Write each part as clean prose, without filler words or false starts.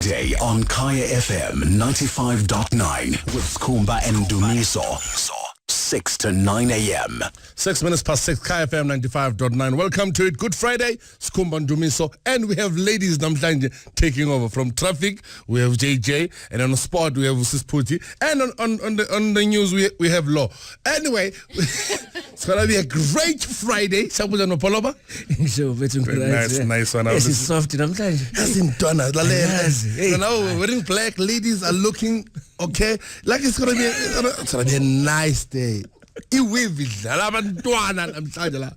weekday on Kaya FM 95.9 with Skhumba and Ndumiso. 6 to 9 a.m. 6 minutes past 6, Kaya FM 95.9. Welcome to it. Good Friday, Skhumba and Ndumiso. And we have ladies namhlanje taking over. From traffic, we have JJ. And on the spot, we have Sisputi. And on the news, we have Law. Anyway, it's going to be a great Friday. Sabuza no poloba? Nice one. Yes, it's soft namhlanje. That's in Donna. So now we're wearing black. Ladies are looking okay. Like it's gonna be a nice day. Iwividla labantwana namhlanje la.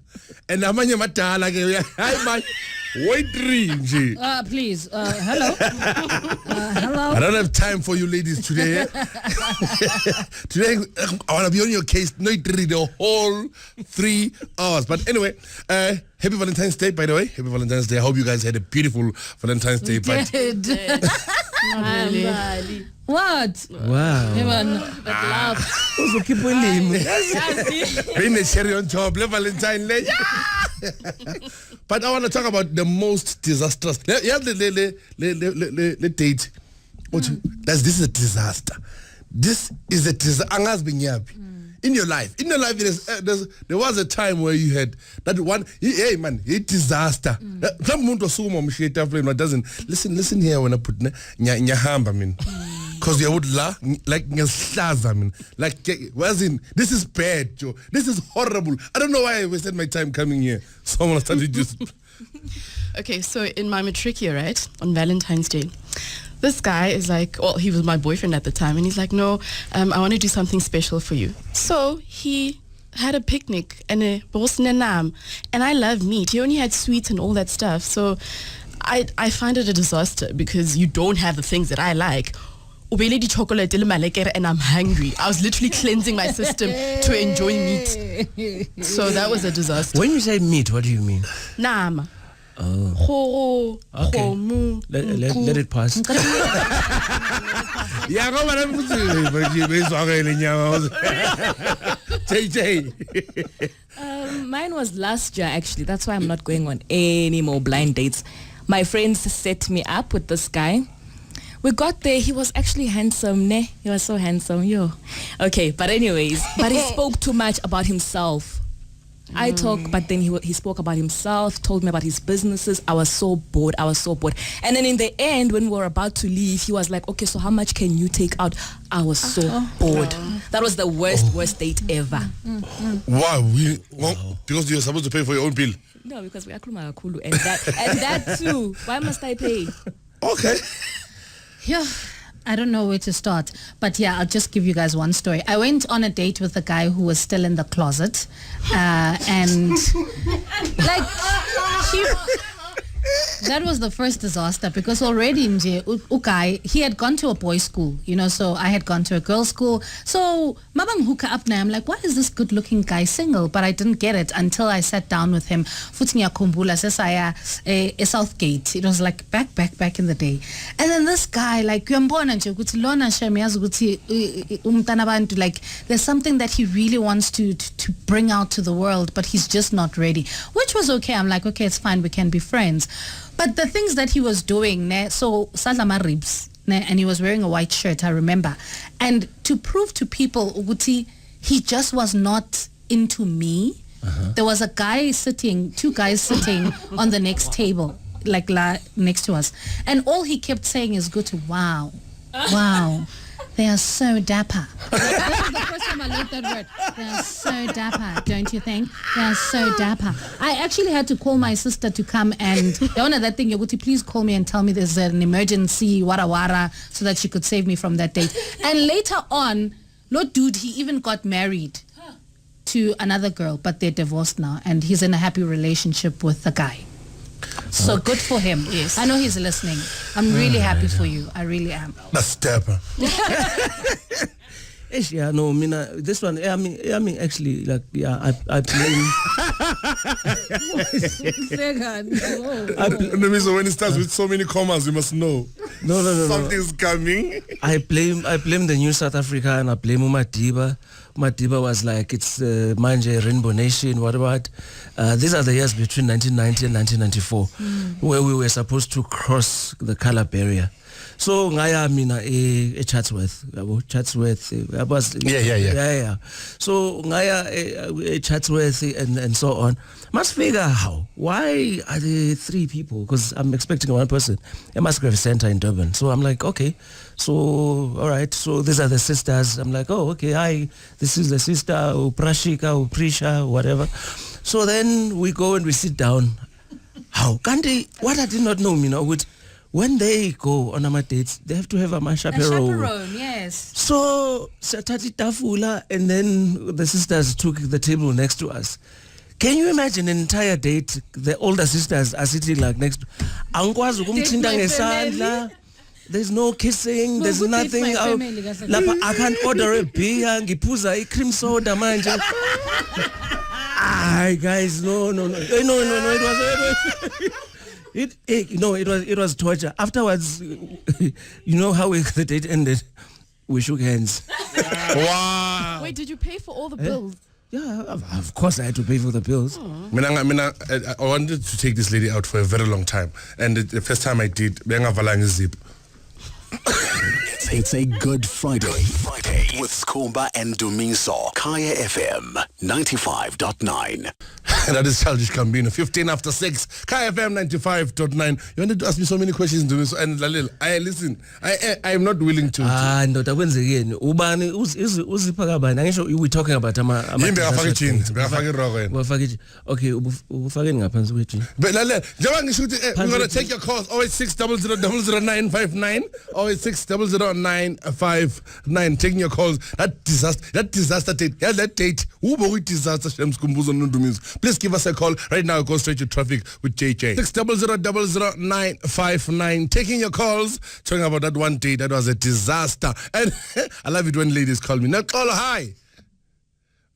And amanye madala ke hayi man. Wait nje. Please. Hello. Hello. I don't have time for you ladies today. Today I want to be on your case not the whole 3 hours. But anyway, happy Valentine's Day, by the way. Happy Valentine's Day. I hope you guys had a beautiful Valentine's Day. Not really. What? Wow. But love. Also keep willing. Bring the cherry on top. Valentine Day. But I want to talk about the most disastrous. You have the date. This is a disaster. This is a disaster. In your life, there was a time where you had that one. Hey man, it's disaster. Some muntu asuma mshita flame doesn't listen here when I put nyahamba mean. Because you would laugh like nyaslaza mean. Like wasn't this is bad, Joe. This is horrible. I don't know why I wasted my time coming here. Someone started just. Okay, so in my matric year, right, on Valentine's Day, this guy is like, well, he was my boyfriend at the time, and he's like, no, I want to do something special for you. So he had a picnic and a bosnenam, and I love meat. He only had sweets and all that stuff. So I find it a disaster because you don't have the things that I like. Chocolate and I'm hungry. I was literally cleansing my system to enjoy meat. So that was a disaster. When you say meat, what do you mean? Nam. Oh. Okay. Let it pass. Mine was last year, actually. That's why I'm not going on any more blind dates. My friends set me up with this guy. We got there. He was actually handsome, ne? He was so handsome, yo. Okay, but anyways, but he spoke too much about himself. I talk, but then he spoke about himself, told me about his businesses. I was so bored. And then in the end, when we were about to leave, he was like, okay, so how much can you take out? I was so bored. That was the worst date ever. Wow. Because you're supposed to pay for your own bill. No, because we are Kulu. And that too. Why must I pay? Okay. Yeah. I don't know where to start, but yeah, I'll just give you guys one story. I went on a date with a guy who was still in the closet, and like that was the first disaster because already Ukai, he had gone to a boys' school, so I had gone to a girls' school. So mabang hook up now. I'm like, why is this good-looking guy single? But I didn't get it until I sat down with him. Futnya Kumbula Sesaya Southgate. It was like back in the day. And then this guy, like, like, there's something that he really wants to bring out to the world, but he's just not ready. Which was okay. I'm like, okay, it's fine. We can be friends. But the things that he was doing, so Salama ribs, and he was wearing a white shirt, I remember. And to prove to people, Uguti, he just was not into me. There was two guys sitting on the next table, like next to us. And all he kept saying is, Guti, wow. They are so dapper. That was the first time I learned that word. They are so dapper, don't you think? They are so dapper. I actually had to call my sister to come and the owner of that thing, Yoguti, please call me and tell me there's an emergency, wara, so that she could save me from that date. And later on, Lord dude, he even got married to another girl, but they're divorced now, and he's in a happy relationship with the guy. So good for him. Yes. I know he's listening. I'm really happy for you. I really am. That's dapper. Yeah, no, this one, I mean, actually, like, yeah, I blame. Ndumiso, when it starts with so many commas, you must know. No. Something's coming. I blame the new South Africa, and I blame Madiba. Madiba was like, it's Manje Rainbow Nation, what. These are the years between 1990 and 1994, where we were supposed to cross the color barrier. So ngaya mina Chatsworth, Chatsworth. I was yeah. So ngaya Chatsworth and so on. Must figure how. Why are there 3 people? Because I'm expecting 1 person. A Musgrave Center in Durban. So I'm like, okay. So all right. So these are the sisters. I'm like, oh, okay. Hi. This is the sister, Prashika, Prisha, whatever. So then we go and we sit down. How? What I did not know, when they go on a dates, they have to have a chaperone. A chaperone, yes. So Satati Tafula, and then the sisters took the table next to us. Can you imagine an entire date? The older sisters are sitting like next to. There's no kissing. There's nothing. I can't order a beer. Ngipuza a cream soda manje. Guys, no. It was torture. Afterwards, you know how the date ended? We shook hands. Wow. Wait, did you pay for all the bills? Yeah, of course I had to pay for the bills. I wanted to take this lady out for a very long time, and the first time I did, zip. It's a good Friday with Skhumba and Ndumiso. Kaya FM 95.9. That is Childish Gambino. 15 after 6. Kaya FM 95.9. You wanted to ask me so many questions, Ndumiso, and Lalil. Listen. I am not willing to. No, that wins again. Ubani we're talking about okay, but Lalil, we're gonna take your calls. 086000959. 086000959. Taking your calls. That disaster date. Yeah, that date. Disaster. Please give us a call right now. Go straight to traffic with JJ. 600000959. Taking your calls. Talking about that one date that was a disaster. And I love it when ladies call me. Not call. Hi.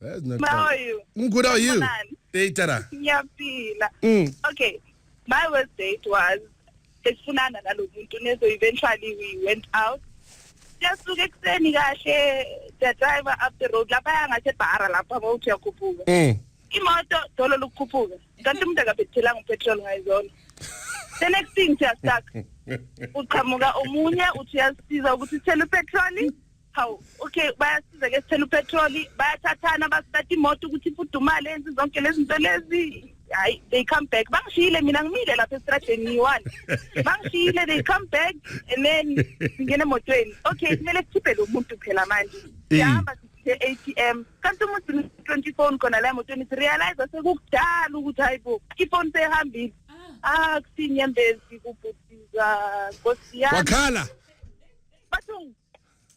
How are you? Good. How are you? Yeah, okay. My worst date was so eventually we went out. Just to get the driver up the road. The next thing just stuck. How? Okay, by they come back. They come back and then okay, let's keep it ATM. Come to 24 realize I say keep on saying senior Wakala.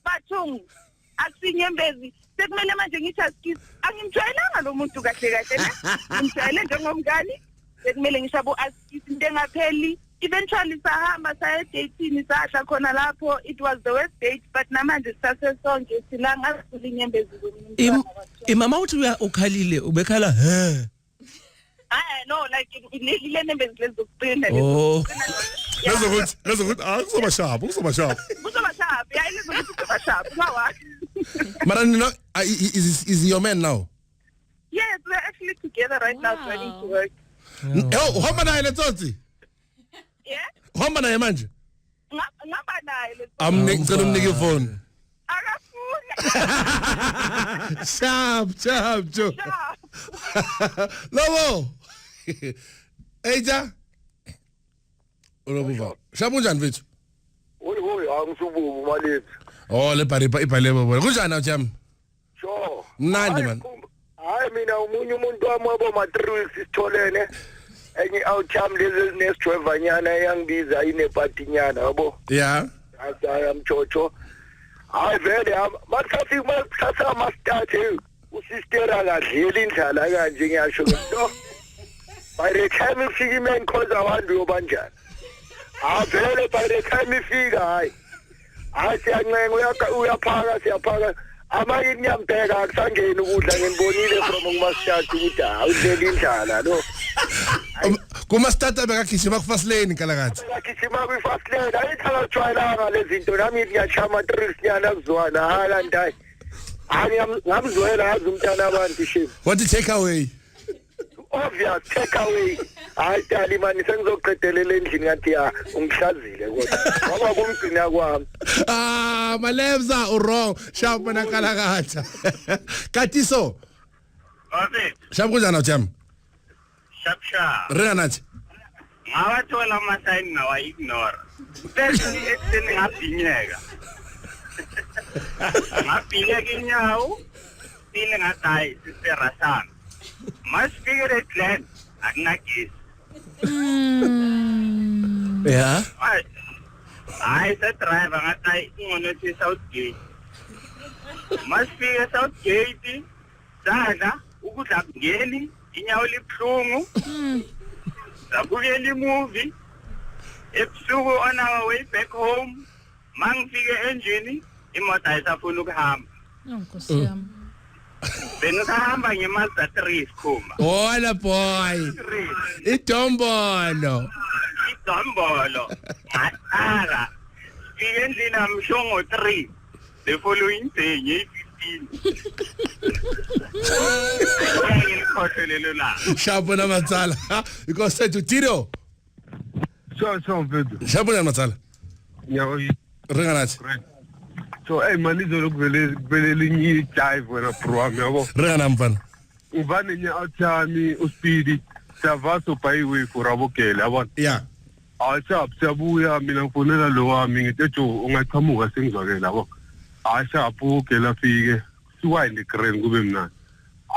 Batung. Senior busy. Sekumele manje ngithi angimjwayelanga lo muntu kahle kahle ngimjwayele njengomngani sekumele ngishabo askisi into engapheli eventually sahamba saya dateini sahla khona lapho. It was the worst date but namanje sase sonke silanga sifuna inyembezi zomuntu mama uthi ukhalile ubekhala no like ile nyembezi lezokuqina lezo ukuthi kuzoba sharp yeah lezo sharp ngawa. But is he your man now? Yes, we're actually together right now, trying to work. Oh, how many let's see? Yeah? How many manje? I'm nigga phone. Sharp. Lobo. Eja. Olobuva. Shabunjan vitu. Angisubuku malithi. Oh le ibhalebo bona. Kunjani na jam? Sure. Mnandi man. Hayi mina umunye umuntu wami wabo 3 weeks sitholene. Enye outcome lezi nesdriver nyana yangibiza ine party nyana yabo. Yeah. I'm Chocho. Hayi vele masasa mastart usister akadleli indlala kanje ngiyasho nto. By the time ufika man cause abantu yobanjani. Vele by the time ifika hayi siyancenga uyaphaka amanye inyambheka akusangeni ukudla ngimbonile from ngumastart ukuthi awudleli indlala no kuma starter bekagijima ku fast lane kalakathi akijima ku fast lane ayithala tshwayelanga lezi zinto nami ngiyachama tricks nyana kuzwana hala ndayi ngamzwela yazi umntana abantu shame. What the take away? obvious takeaway. Hayi tali mani sengizoqedelela endlini ngathi ya ungihlazile kodwa. Ngoba kumgcina kwami. Malebza wrong. Sharp manakala kacha. Katiso. Ose. Sharp kunjani jam? Sharp. Rena nathi. Ngawathola ama-sign nawa ignore. Bese ekseni ngabhinyeka. Ngabhinyeka inyawo. Sile ngathi sisera sami. Masifike eGlen akunagesi. Yeah. Hayi sa driver ngathi ingcono si South Gate. Masifike South Gate sadla ukudla ngeli inyawo libhlungu. Sabukela movie. Ebusuku on our way back home. Mangifike engine imoto ayisafuna ukuhamba. Nkosi yami. Bengisahamba ngeMazda 3 Skhumba. Hola boy. Idombolo. Ngaqala. Fike endlini amshongo 3. The following day nge-15. Sharp na matsala. Because said to Tito. So mfethu. Sharp na matsala. Nyawo Renga nathi. So man izolokuvele linye dive wena program yabo. Renga namfana. Uvane nya outsami uSpeedy savaso bhayiwe kurabokela yabona. Yeah. Ashap siyabuya mina ngifonela lo wami ngithi ungaqhamuka sengizwakela yabo. Ashaphu ukela fike siwa in the grand kube mnandi.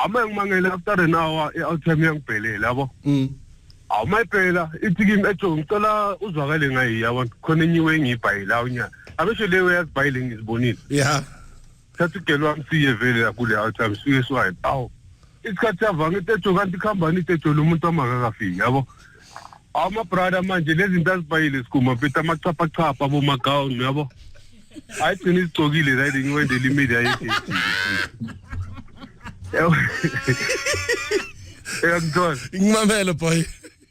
Ama ngimangela after an hour outsami yangibhelela yabo. Awumayiphela ithi kimi ejo ngicela uzwakale ngayi yabona khona enyiwe engibhayila unyaka. Abesho lewe yazibhayile ngizibonile. Yeah. Sathi gelwa msiye vele kule outside sike siwaye. Awu. Isikhathi yava ngithejo kanti khambani ithejo lo muntu amakakafiki yabo. Ama brother manje lezi zinto azibhayile Skhumba mfethu amachapha abo magawn yabo. Ayigcina izigcokile la ngiwendela imedia yethu. Ngithola. Ngimamela boy.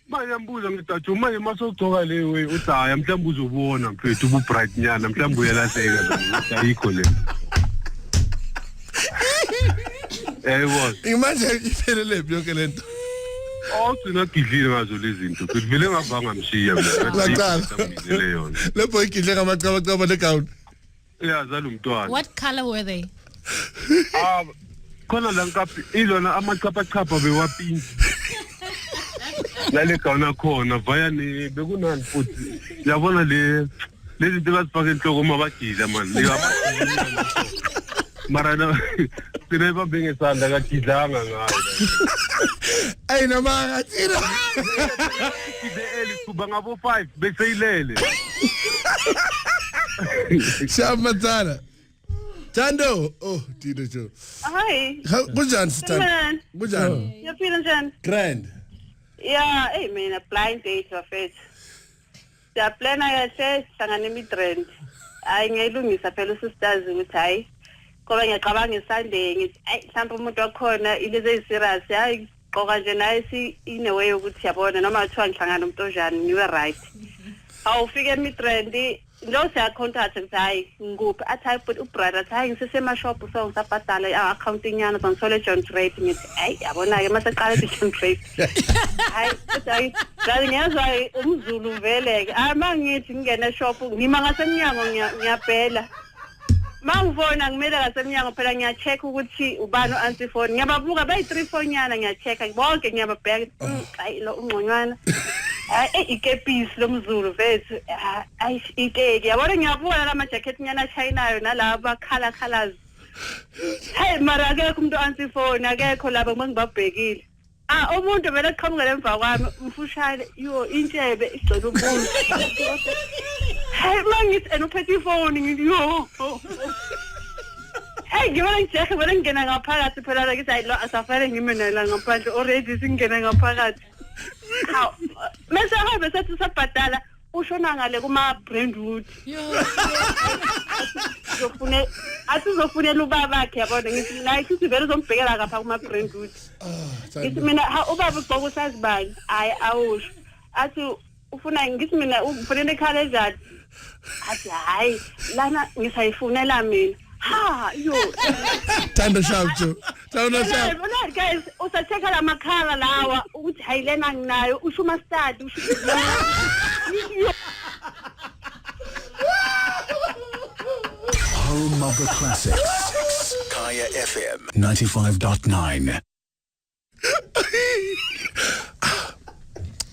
Manje ambuza ngidathi manje masogcoka lewe uthi hayi mhlawumbe uzobona mfethu ubu bright nyana mhlawumbe uyalahleka la ayikho le. What? Imagine iphelele yonke lento. Awugcina gidlile ngazo lezi zinto futhi vele ngavanga mshiya mina. Laqala. Le boy gidle ngamacaba le gown. Iyazala umntwana. What color were they? Khona la nkapi ilona amachapha bewapinki. Lale khona khona vaya ni bekunani futhi yabona lezi zinto bazifaka enhloko mabagida man mara na sineba bengesanda kagidlanga ngayo Ay namanga tsira ide eli kuba ngabo 5 beseyilele Shamatsala Tando Tito jo Hi. Kunjani sitan Kunjani Yaphila njani? Grand Yeah, hey mina blind date wafethu. Siyaplana kahle hlangana imitrend. Hayi ngiyilungisa phela usisters ukuthi hayi ngoba ngiyaqabanga iSunday ngithi ay mhlawumbe umuntu wakhona ileze iserious hayi qoka nje naye si in a way ukuthi yabona noma kuthiwa ngihlangana umuntu onjani niwe right. Awufike imitrend lo siya contact ukuthi hayi ngikuphi athi but ubrother hayi ngisesema shop so ngisabhadala accounting yana ngithole John Trade ngithi ay yabona ke mase qala John Trade hayi ngiyazwa umZulu vele ke mangithi ngingena shop ngima ngasemnyango ngiyabhela mangivona ngimele ngasemnyango phela ngiyacheck ukuthi ubani answer phone ngiyababuka bayi 3-4 nyana ngiyacheck bonke ngiyababheka hayi lo ungconywana ay ikepisi lomZulu vethu ay ikeke yabona ngiyabuka la jacket nyana China nalaba colors hey mara akekho umuntu answer phone akekho laba ngibabhekile umuntu vele qhamuka lemva kwami mfushane yo intshebe igcwele umuntu hey mangithi enuphethe ifone ngithi yo hey ngibona ngijehe vele ngena ngaphakathi phela la ngithi lo asafare ngimenela ngaphandle already singena ngaphakathi mase habe sathi sabhadala ushona ngale kuma Brandwood asizofunela ubaba wakhe yabona ngithi naye sithi vele uzombhekela kapha kuma Brandwood ngithi mina ubaba ugqoka usazibani hayi awusho athi ufuna ngithi mina ufunele ekhalejani athi hayi lana ngisayifunela mina yo Tando sharp jo Bona guys, usacheka la makhala lawa ukuthi hayilena nginayo usho mustard Home of the classics. Kaya FM 95.9.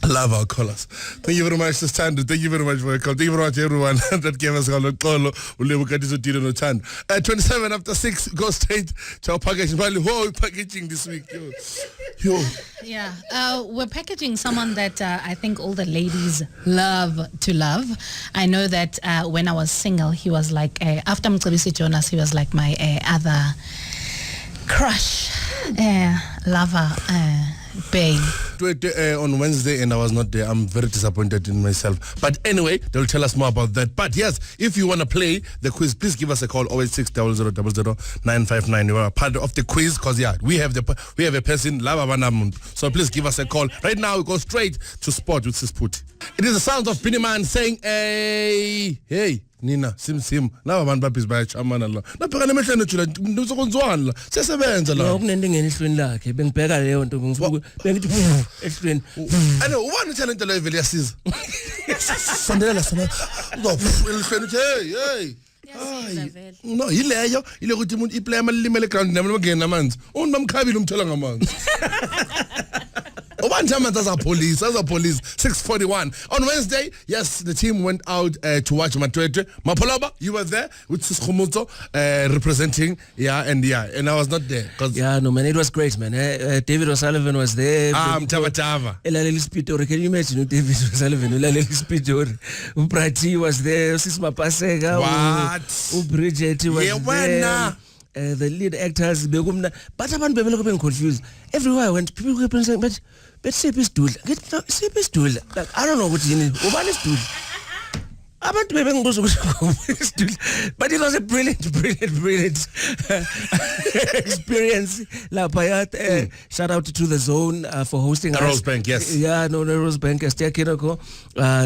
Love our callers. Thank you very much, Stanley. Thank you very much for your call. Thank you very much, everyone that gave us a call. 27 after 6, go straight to our packaging. Who are we packaging this week? Yo. Yeah, we're packaging someone that I think all the ladies love to love. I know that when I was single, he was like, after Mcebisi Jonas, he was like my other crush, lover, babe. On Wednesday and I was not there. I'm very disappointed in myself. But anyway, they'll tell us more about that. But yes, if you want to play the quiz, please give us a call 086 00 959. You are part of the quiz because we have a person, Lava Banamund. So please give us a call. Right now we go straight to sport with Sisputi. It is the sound of Biniman saying, hey. Nina sim laba abantu babhizi bayachamana la lapha kana emehlweni ejula nizokwenziwani la sesebenza la okunendinge ehlweni lakhe bengibheka leyo nto bengithi ehlweni ane ubani talent la eveli yasiza sandelela sana ehlweni uthi hey no ile ukuthi umuntu iplayer malilimele ground nami ngene namanzi unibamkhabile umthola ngamanzi police 6:41 on Wednesday. Yes, the team went out to watch Matwetwe. Mapolaba, you were there with Skhumba representing, and I was not there man, it was great, man. David O'Sullivan was there. Tava. Can you imagine David O'Sullivan? Uprati was there. Sisma Pasega. What? Bridget was there. The lead actors, but I'm confused. Everywhere I went, people kept saying, but shape is tool. Shape is tool. Like, I don't know what you need. What is tool? But it was a brilliant experience. La Payat, shout out to the Zone for hosting us. Rose Bank, yes. Yeah, no, the Rose Bank.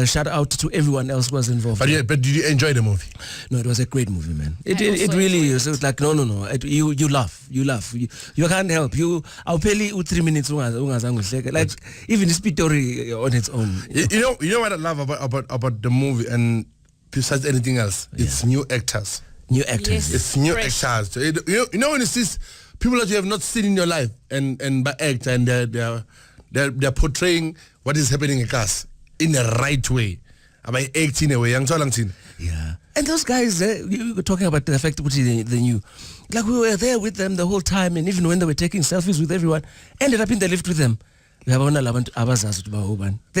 Shout out to everyone else who was involved. But did you enjoy the movie? No, it was a great movie, man. It really is. It was like no. You laugh. You can't help. I'll pay you 3 minutes. Like even the story on its own. You know what I love about the movie and besides anything else, it's new actors. Yes. It's new actors. You know when you see people that you have not seen in your life and by act and they're portraying what is happening in class in the right way. By acting away, yeah. And those guys, you were talking about the fact that they knew. Like we were there with them the whole time, and even when they were taking selfies with everyone, ended up in the lift with them. They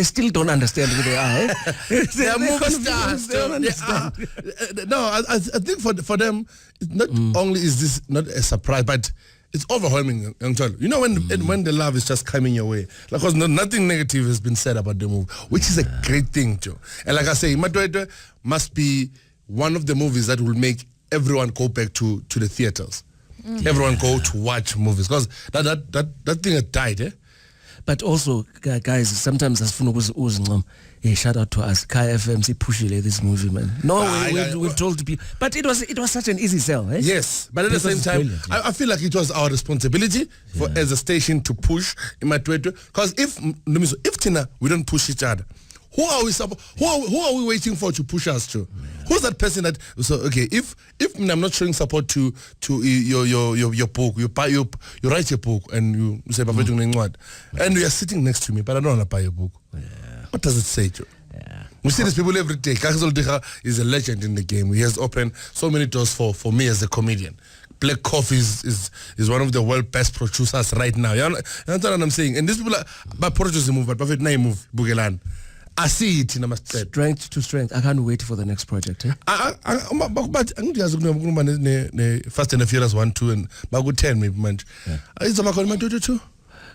still don't understand who they are. They are movie stars. They don't understand. No, I think for them, not only is this not a surprise, but it's overwhelming. You know when the love is just coming your way, because nothing negative has been said about the movie, which is a great thing, Joe. And like I say, Matwetwe must be one of the movies that will make everyone go back to the theaters. Everyone go to watch movies because that thing had died, eh? But also, guys, sometimes as shout out to us, Kaya FM, push this movie, man. No, we've told people, but it was such an easy sell, eh? Yes, but at the same time, I feel like it was our responsibility as a station to push in Matwetwe, because if Tina, we don't push each other, who are we waiting for to push us to? Yeah. Who's that person that if I'm not showing support to your book, you write your book and you say and you are sitting next to me, but I don't want to buy your book. Yeah. What does it say, Joe? Yeah. We see these people every day. Kakazol Dika is a legend in the game. He has opened so many doors for me as a comedian. Black Coffee is one of the world best producers right now. You know what I'm saying? And these people are producing movie, but perfect name move Bugelan. I see it in strength to strength. I can't wait for the next project. Eh? But Fast and the Furious 1, 2, and Bagu 10 maybe man. Is it my 22?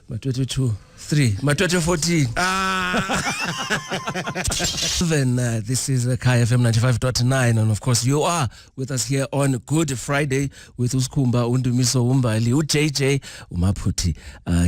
My 22. 3. My 2014. This is Kaya FM 95.9, and of course you are with us here on Good Friday with Skhumba, Ndumiso, Umbali, JJ, Umaphuti.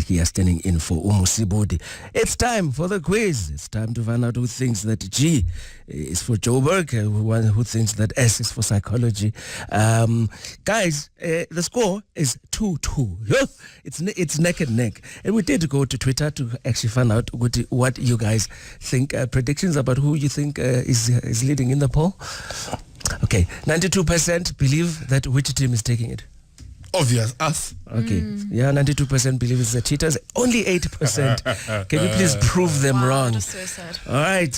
He is standing in for Umusibodi. It's time for the quiz. It's time to find out who thinks that G is for Joburg, who thinks that S is for psychology. Guys, the score is 2 2-2. It's neck and neck. And we did go to Twitter to actually find out what you guys think. Predictions about who you think is leading in the poll. Okay, 92% believe that which team is taking it. Obvious, us. Okay, yeah, 92% believe it's the Cheetahs. Only 8%. Can you please prove them wrong? That's so sad. All right,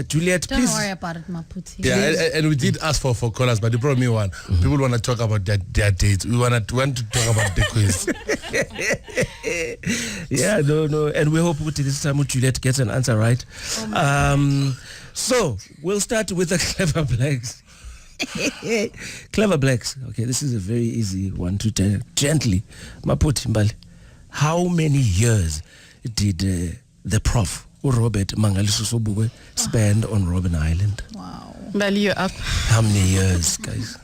Juliet, Don't please. worry about it, Maputi. Yeah, and we did ask for callers, but you brought me one. People want to talk about their dates. We want to talk about the quiz. Yeah, no, and we hope this time Juliet gets an answer right. So we'll start with the Clever Blacks. Clever Blacks. Okay, this is a very easy one to tell. Gently, Maputi Mbali. How many years did the prof Robert Mangaliso spend on Robben Island? Wow. Mbali, you're up. How many years, guys?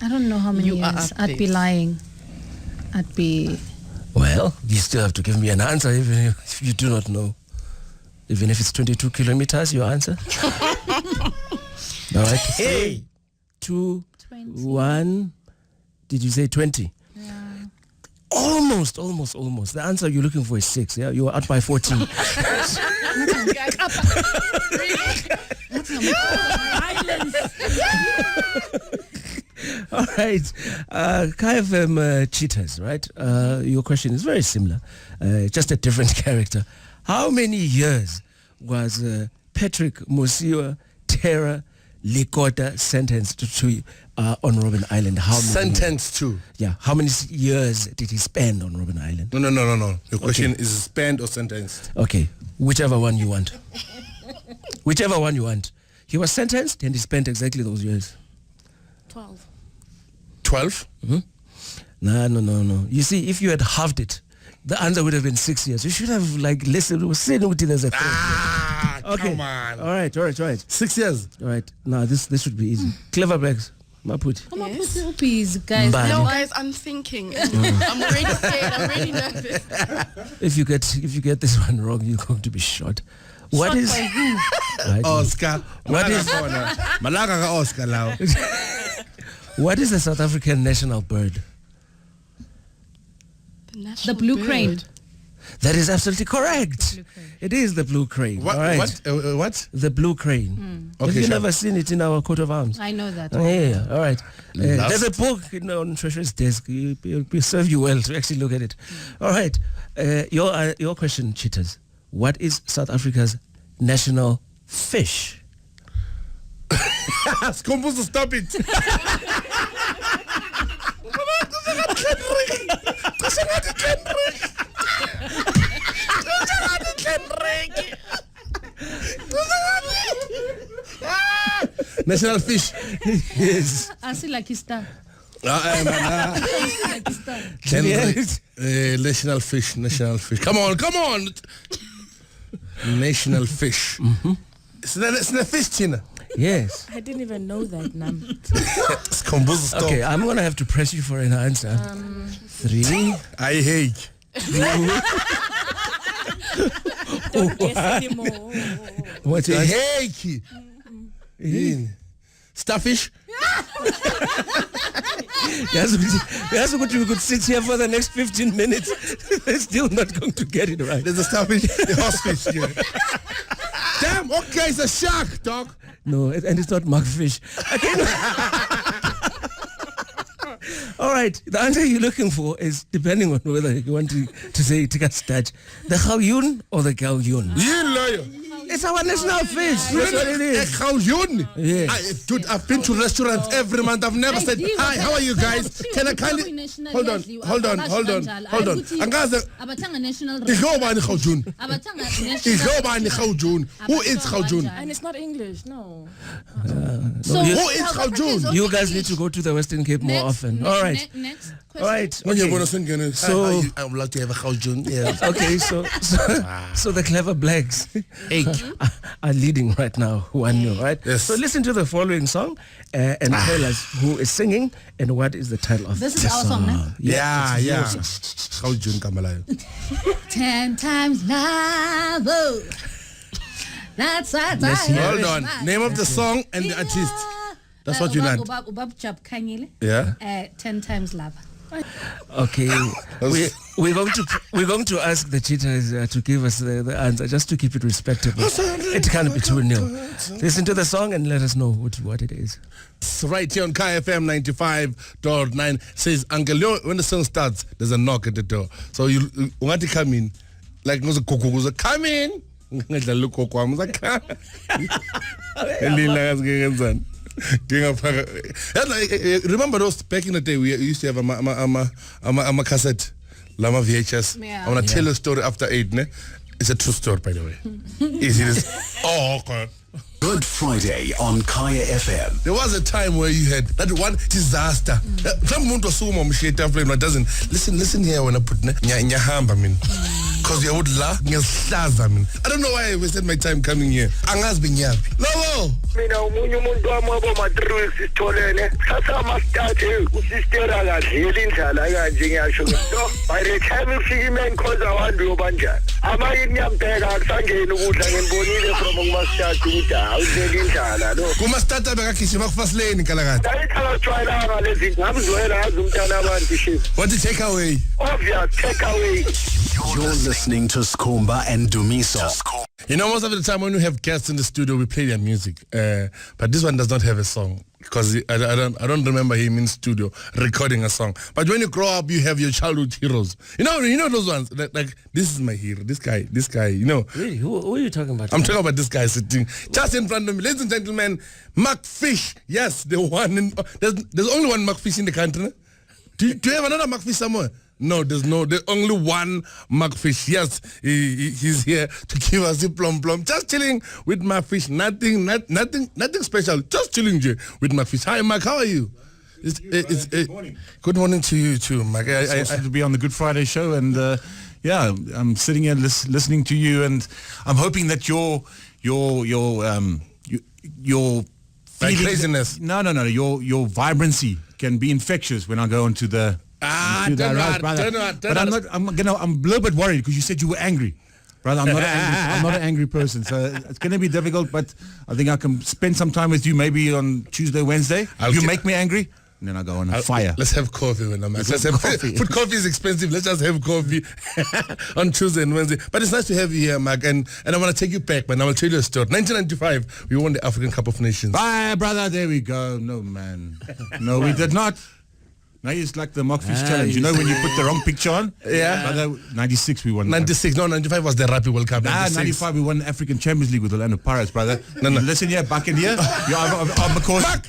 I don't know how many You are years. up, I'd be please. lying. I'd be... Well, you still have to give me an answer even if you do not know. Even if it's 22 kilometers, your answer. All right. Hey! 2, 20. 1. Did you say 20? Yeah. Almost. The answer you're looking for is 6. Yeah, you were out by 14. All right. KFM Cheetahs, right? Your question is very similar, just a different character. How many years was Patrick Mosiwa Terra Likota sentenced to on Robben Island? How many Sentenced to? Yeah. How many years did he spend on Robben Island? No. Your question is spent or sentenced? Okay. Whichever one you want. Whichever one you want. He was sentenced and he spent exactly those years. 12. 12? No. You see, if you had halved it, the answer would have been 6 years. You should have listened. Said it as a okay. Come on. All right. 6 years. All right. Now this should be easy. Clever Blacks. Maputi. Maputi, please, guys. Mbali. No, guys, I'm thinking. I'm already scared. I'm really nervous. If you get this one wrong, you're going to be shot. What Shot is by who? Right. Oscar. What is Malaga ka Oscar now. what is the South African national bird? The blue crane. That is absolutely correct. It is the blue crane. What? All right. What? The blue crane. Have Okay, you sure. never seen it in our coat of arms? I know that. Oh, yeah. All right. Last- There's a book on Treasurer's desk. It'll serve you well to actually look at it. All right. Your question, Cheetahs. What is South Africa's national fish? Skhumba, stop it. National fish. Yes. I see like his star. National fish. Come on. National fish. It's the fish, Tina. Yes. I didn't even know that, Nam. Skhumba, stop. Okay, I'm going to have to press you for an answer. 3. I hate. Don't guess anymore. What's your answer? Hake. Starfish. Yes, what you could sit here for the next 15 minutes. They're still not going to get it right. There's a starfish. The horsefish. Yeah. Damn. Okay, it's a shark, dog. No, and it's not mugfish. All right, the answer you're looking for is depending on whether you want to say Tikastach, the Gaoyun or the Gaoyun. You liar. It's our national fish. That's what it is. Gaoyun. Yes. Dude, I've been to restaurants every month. I've never said, hi, how are you guys? Can I kindly... Hold on. Angazi, Abatanga national. Igobani Gaoyun. Abatanga Igobani Gaoyun. Who is Gaoyun? And it's not English, no. So Who is Gaoyun? You guys need to go to the Western Cape more often. All right. Next question. All right. When you're Okay. going to So- I would like to have a Gaoyun. Yeah. Okay, so the Clever Blacks are leading right now, 1-0, right? Yes. So listen to the following song and tell us who is singing and what is the title of This the is our song, no? Yeah. it's your song. Gaoyun Kamalayo. 10 times love. Oh. That's right. Let's hear Hold on. Name of the song and the artist. That's what you learned. Ubab Chap Kanyile. Yeah. 10 times love. Okay, we're going to ask the cheaters to give us the answer, just to keep it respectable. It can't be 2-0. Listen to the song and let us know what it is. It's right here on Kai FM 95.9. Says, Uncle, when the song starts, there's a knock at the door. So you want to come in, like come in. Remember those back in the day we used to have a cassette, Lama VHS. Yeah. I want to tell a story after 8, ne? It's a true story, by the way. Is it? Oh, okay. Good Friday on Kaya FM. There was a time where you had that one disaster. Someone to assume I'm shit flame doesn't listen here when I put nyahamba, I mean. Because you would laugh, I mean. I don't know why I wasted my time coming here. Angas being happy. No. Mina umunye umuntu wami waboma-3 weeks isitholene sasa amasithathe usistera kadleli indlala kanje ngiyasho no by the time ifika i-main cause awantu yobanjani amayini ngiyambheka akusangeni ukudla ngenibonile from kumasithathe ukuthi awudleli indlala no kumasithathe bekagijima kufasileni kalakade ayithakajwayelanga lezi zinto ngamzwela yazi umntana abantu shit what the take away obvious take away. You're listening to Skhumba and Ndumiso. You know, most of the time when we have guests in the studio, we play their music. But this one does not have a song because I don't remember him in studio recording a song. But when you grow up, you have your childhood heroes. You know those ones like this is my hero. This guy. You know. Really? Who are you talking about? I'm talking about this guy sitting just in front of me, ladies and gentlemen. Mark Fish. Yes, the one. There's only one Mark Fish in the country. No? Do you have another Mark Fish somewhere? No, there's only one Macfish. Yes, he's here to give us a plum. Just chilling with Macfish. Nothing special. Just chilling with Macfish. Hi, Mac. How are you? Good morning. Good morning to you too, Mac. It's awesome to be on the Good Friday show, and I'm sitting here listening to you, and I'm hoping that your craziness. No. Your vibrancy can be infectious when I go into the. Don't I'm a little bit worried because you said you were angry, brother. I'm not an angry person, so it's going to be difficult. But I think I can spend some time with you, maybe on Tuesday, Wednesday. You make me angry, and then I go on fire. Let's have coffee when I'm at. Let's have coffee. Food coffee is expensive. Let's just have coffee on Tuesday and Wednesday. But it's nice to have you here, Mark. And I want to take you back, man. I will tell you a story. 1995, we won the African Cup of Nations. Bye, brother. There we go. No, man. No, we did not. Now it's like the Mockfish Challenge. You know when you put the wrong picture on? Yeah. Brother, 96 we won. 96. No, 95 was the Rugby World Cup. 95 we won the African Champions League with the Orlando Pirates, brother. No. Listen here, back in here. You're on the course. Back,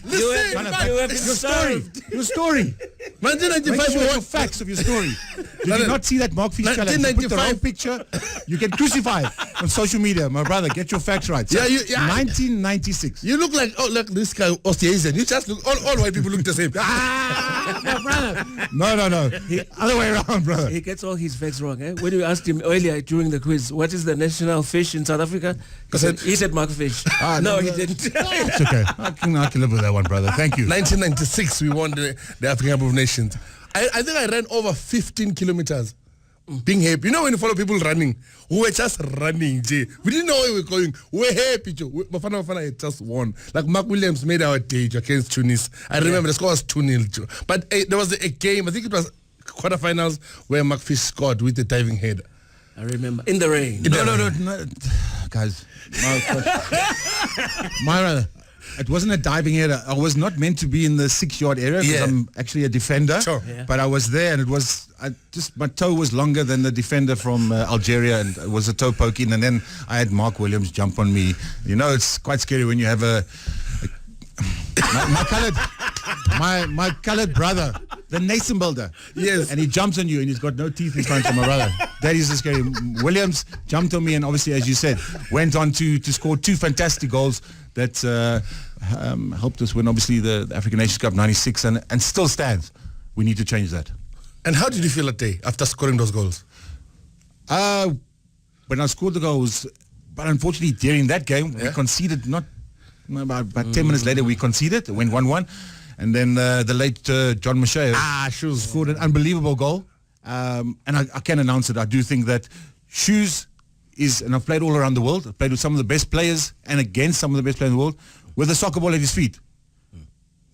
Your story. 1995 we won facts of your story. You did not see that Mockfish Challenge. You put the wrong picture. You get crucified on social media. My brother, get your facts right. So 1996. You look like this guy Australian. You just look all white people look the same. Brother. No. Other way around, brother. He gets all his facts wrong. When you asked him earlier during the quiz, what is the national fish in South Africa? He said Mockfish. No, he didn't. It's okay. I can live with that one, brother. Thank you. 1996, we won the African Cup of Nations. I think I ran over 15 kilometers. Being happy. You know when you follow people running, we were just running, Jay. We didn't know where we were going. We were happy, Joe. Bafana had just won. Like Mark Williams made our day against Tunis. I remember the score was 2-0, Joe. But there was a game, I think it was quarterfinals, where Macfish scored with the diving header. I remember. In the rain. No. Guys. My brother. It wasn't a diving header. I was not meant to be in the 6-yard area because I'm actually a defender. Sure. Yeah. But I was there, and it was my toe was longer than the defender from Algeria, and it was a toe poking. And then I had Mark Williams jump on me. You know, it's quite scary when you have my colored brother, the Nason builder. Yes. And he jumps on you, and he's got no teeth in front of my brother. That is scary. Williams jumped on me, and obviously, as you said, went on to score 2 fantastic goals that helped us win, obviously, the African Nations Cup 96, and still stands. We need to change that. And how did you feel that day after scoring those goals? When I scored the goals, but unfortunately during that game, we conceded about 10 minutes later, we conceded. It went 1-1. And then the late John Mache scored an unbelievable goal. And I can announce it. I do think that Shoes is, and I've played all around the world. I've played with some of the best players and against some of the best players in the world. With a soccer ball at his feet,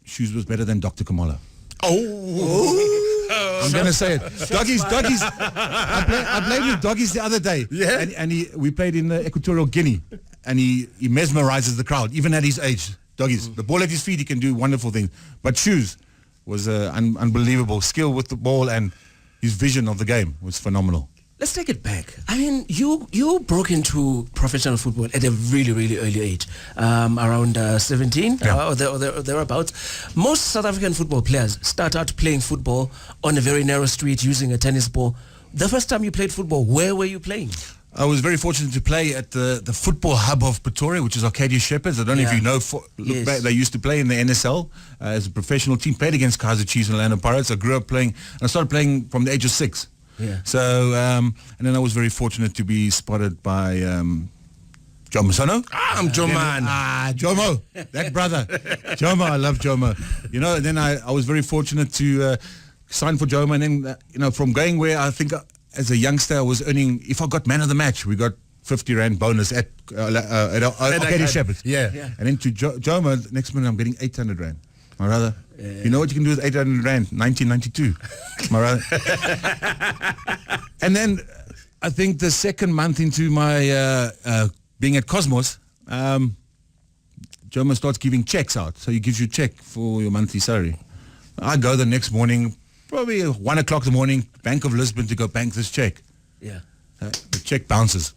Shoes was better than Dr. Kamala. Oh. I'm going to say it. Doggies. I played with Doggies the other day. Yeah. And we played in Equatorial Guinea. And he mesmerizes the crowd, even at his age. Doggies. The ball at his feet, he can do wonderful things. But shoes was unbelievable. Skill with the ball and his vision of the game was phenomenal. Let's take it back. I mean, you broke into professional football at a really, really early age, around 17 or thereabouts. Most South African football players start out playing football on a very narrow street using a tennis ball. The first time you played football, where were you playing? I was very fortunate to play at the football hub of Pretoria, which is Arcadia Shepherds. I don't know if you know. Look back, they used to play in the NSL as a professional team. Played against Kaizer Chiefs and Orlando Pirates. I grew up playing, and I started playing from the age of 6. Yeah. So, and then I was very fortunate to be spotted by Jomo Sono. I'm Joman. Jomo, that brother. Jomo, I love Jomo. You know, and then I was very fortunate to sign for Jomo, and then, from going where I think as a youngster I was earning, if I got man of the match, we got 50 Rand bonus at Arcadia Shepherds. Yeah. And then to Jomo, next minute I'm getting 800 Rand. My brother, you know what you can do with 800 Rand? 1992. My brother. And then I think the second month into my being at Cosmos, Jomo starts giving checks out. So he gives you a check for your monthly salary. I go the next morning, probably 1 o'clock in the morning, Bank of Lisbon to go bank this check. Yeah. The check bounces.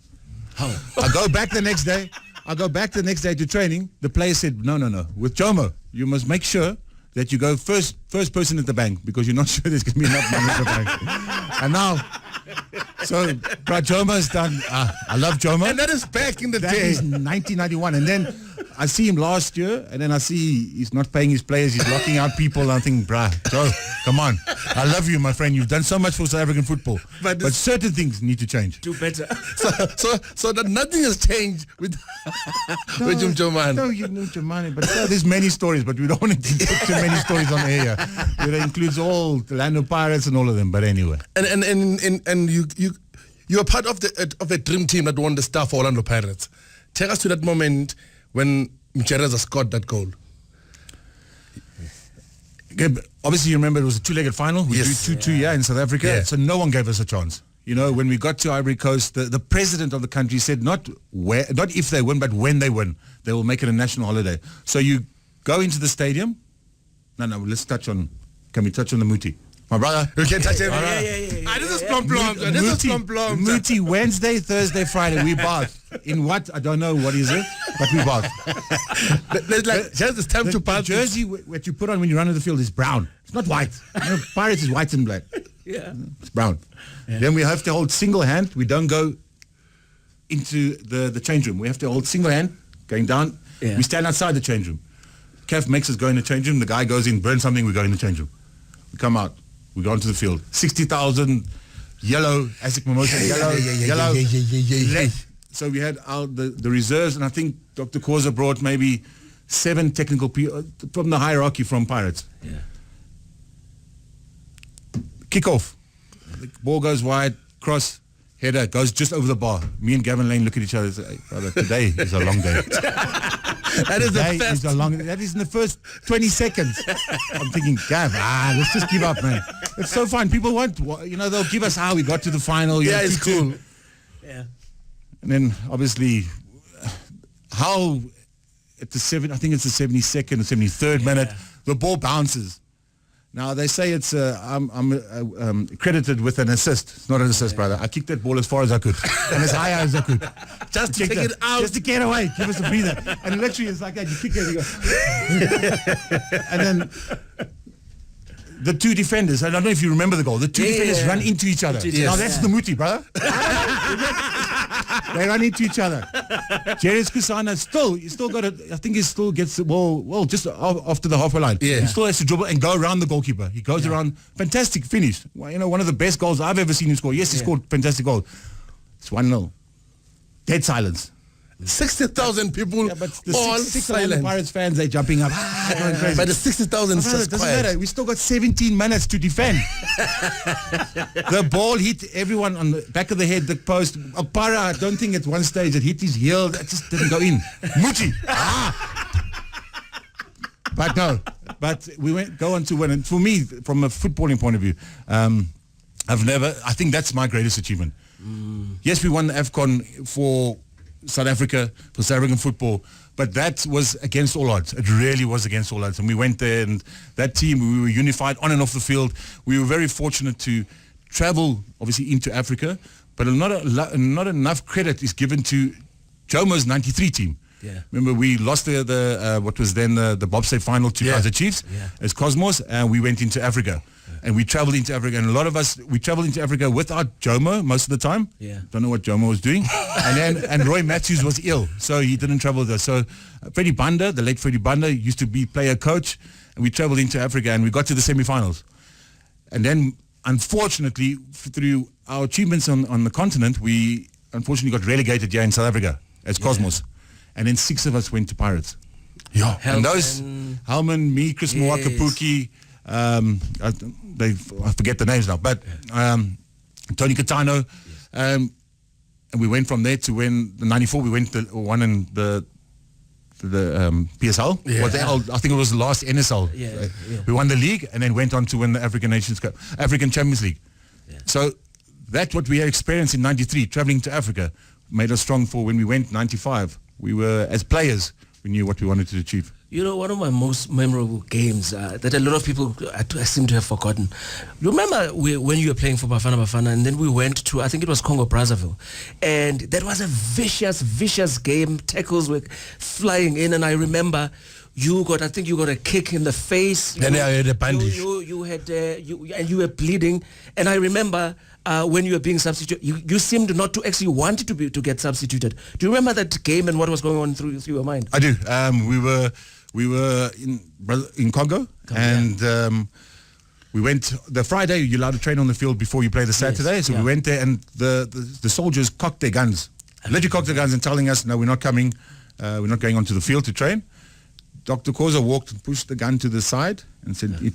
How? I go back the next day. To training. The player said, no. With Jomo, you must make sure that you go first person at the bank because you're not sure there's going to be enough money at the bank. And now, so Jomo's done. I love Jomo. And that is back in the That day. is 1991. And then I see him last year, and then I see he's not paying his players. He's locking out people. And I think, Joe, come on. I love you, my friend. You've done so much for South African football. But certain things need to change. Do better. So that nothing has changed with Jim Joman. No, you know Jomani, but there's many stories, but we don't want to put too many stories on air. It includes all the Orlando Pirates and all of them. But anyway, and you are part of a dream team that won the star for Orlando Pirates. Take us to that moment when Mchereza scored that goal. Okay, obviously you remember it was a two-legged final. We drew 2-2 in South Africa, Yeah. so no one gave us a chance. You know, when we got to Ivory Coast, the president of the country said not if they win, but when they win, they will make it a national holiday. So you go into the stadium. No, let's touch on. Can we touch on the Muti? My brother. You can touch him. Yeah. This is plum. Muti, Wednesday, Thursday, Friday, we bath. In what? I don't know what is it, but we bath. Just it's time to bath. The jersey what you put on when you run on the field is brown. It's not white. Pirates is white and black. Yeah. It's brown. Yeah. Then we have to hold single hand. We don't go into the change room. We have to hold single hand, going down. Yeah. We stand outside the change room. Kev makes us go in the change room. The guy goes in, burns something, we go in the change room. We come out. We go onto the field. 60,000 yellow, ASIC Mimosa, yellow. Red. So we had the reserves, and I think Dr. Khoza brought maybe 7 technical people from the hierarchy from Pirates. Yeah. Kick off. The ball goes wide, cross, header, goes just over the bar. Me and Gavin Lane look at each other and say, hey, brother, today is a long day. That is in the first 20 seconds. I'm thinking, Gav, let's just give up, man. It's so fun. People they'll give us how we got to the final. Yeah, it's cool. Yeah. And then obviously, how at the I think it's the 72nd or 73rd minute, the ball bounces. Now they say it's I'm credited with an assist. It's not an assist, brother. I kicked that ball as far as I could and as high as I could, Just to take it out. just to get away. Give us a breather. And literally, it's like that. You kick it, you go, and then the two defenders. I don't know if you remember the goal. The two defenders run into each other. Now that's the Muti, brother. They run into each other. Jerry's Kusana still got it. I think he still gets the ball, just after the halfway line. Yeah. He still has to dribble and go around the goalkeeper. He goes around. Fantastic finish. Well, one of the best goals I've ever seen him score. Yes, he scored fantastic goal. It's 1-0. Dead silence. 60,000 people, But the all six silent. Pirates fans, they jumping up. Going crazy. But the 60,000 is just doesn't quiet. matter. We still got 17 minutes to defend. The ball hit everyone on the back of the head, the post. Opara, I don't think at one stage it hit his heel. That just didn't go in. Muti. But no, but we go on to win. And for me, from a footballing point of view, I think that's my greatest achievement. Yes, we won the AFCON for South Africa, for South African football, but that was against all odds. It really was against all odds. And we went there, and that team, we were unified on and off the field. We were very fortunate to travel, obviously, into Africa, but not enough credit is given to Jomo's 93 team. Yeah. Remember, we lost the what was then the bobsleigh final to Kaizer Chiefs as Cosmos, and we went into Africa. And we traveled into Africa, and a lot of us, we traveled into Africa without Jomo most of the time. Yeah. Don't know what Jomo was doing. and Roy Matthews was ill, so he didn't travel with us. So Freddie Banda, the late Freddie Banda, used to be player coach, and we traveled into Africa, and we got to the semi-finals. And then, unfortunately, through our achievements on the continent, we unfortunately got relegated here in South Africa as Cosmos. And then 6 of us went to Pirates. Yeah. And those, Helman, me, Chris Mwaka, Pookie, I forget the names now, but Tony Catano, and we went from there to win the 94. We went one in the PSL. I think it was the last NSL. We won the league and then went on to win the African Nations Cup, African Champions League. So that's what we had experienced in 93, traveling to Africa, made us strong for when we went 95. We were, as players, we knew what we wanted to achieve. You know, one of my most memorable games that a lot of people seem to have forgotten. You remember when you were playing for Bafana Bafana, and then we went to, I think it was Congo Brazzaville, and that was a vicious game. Tackles were flying in, and I remember you got a kick in the face. And I had a bandage. You were bleeding, and I remember when you were being substituted, you seemed not to actually want to get substituted. Do you remember that game and what was going on through your mind? I do. We were in Congo, and we went the Friday. You're allowed to train on the field before you play the Saturday. So we went there, and the soldiers cocked their guns, literally cocked their guns, and telling us, "No, we're not coming. We're not going onto the field to train." Dr. Koza walked and pushed the gun to the side and said, he